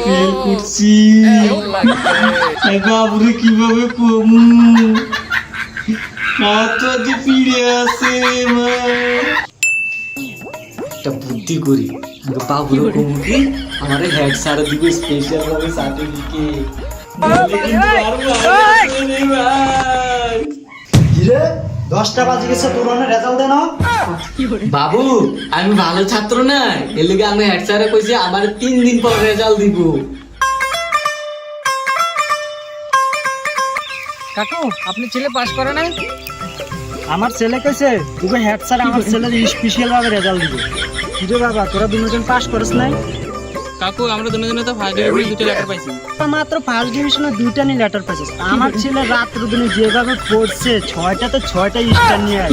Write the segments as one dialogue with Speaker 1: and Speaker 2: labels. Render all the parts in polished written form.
Speaker 1: Fail করছি বাবুরে কিভাবে কমু তো যে ফিরে আসে একটা বুদ্ধি করি বাবুরে কমু কি আমার হেড স্যার দিবে স্পেশাল ভাবে সার্টিফিকেট
Speaker 2: কিরে 10টা বাজে গেছে তোর রেজাল্ট দে না
Speaker 1: বাবু আমি ভালো ছাত্র না এর লিগে আমি হেড স্যারে কইছি আমার 3 দিন পর রেজাল্ট দিব।
Speaker 3: কাকু আপনি ছেলে পাস করে নাই?
Speaker 2: আমার ছেলে কইছে তুই হেড স্যার আমার ছেলের স্পেশাল ভাবে রেজাল্ট দিবে। কিরে বাবা তোরা দুজন পাস করিস নাই?
Speaker 3: কাকু আমরা দুজনে তো ফার্স্ট ডিভিশনে দুটো লেটার পাইছি।
Speaker 2: মাত্র ফার্স্ট ডিভিশনে দুইটা নি লেটার পাইছিস। আমার ছেলে রাত্র দিনে যেভাবে পড়ছে 6টাতে 6টা স্টার নিয়ে আয়।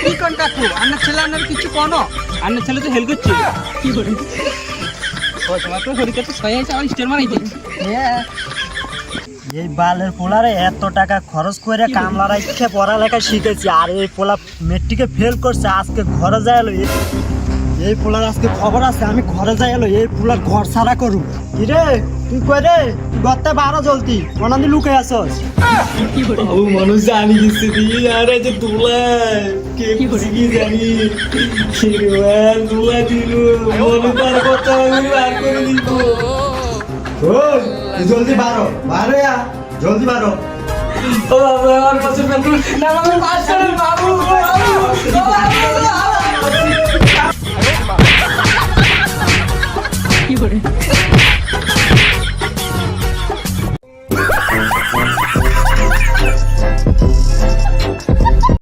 Speaker 3: কি কোন কাকু আপনার ছেলে আপনার কিছু কোনো আপনার ছেলে তো হেল করছে কি করে ও তোমার তো পরীক্ষা তো 6 আছে আর স্টার মারাইছে।
Speaker 2: এই বালের পোলারে এত টাকা খরচ করে কামলা রাখছে পড়ালেখা শিখেছি আর এই পোলা মেট্রিকে ফেল করছে আজকে ঘরে যায় এলো এই পোলার আজকে খবর আছে আমি ঘরে যাই এলো এই পোলার ঘর ছাড়া করু কিরে তুই কই রে তুই ঘরতে বারো জলতি কোনাদি লুকে আসস
Speaker 1: বাবু মানুষ জানি গেছে দিয়ে আর যে তোলা কে খুশি কি জানি মান তোলা দিল মনে তার কথা আমি বার করে দিব।
Speaker 2: ওই তুই জলদি বারো জলদি বারো
Speaker 1: ও বাবা আমার কাছে না আমার পাস করেন বাবু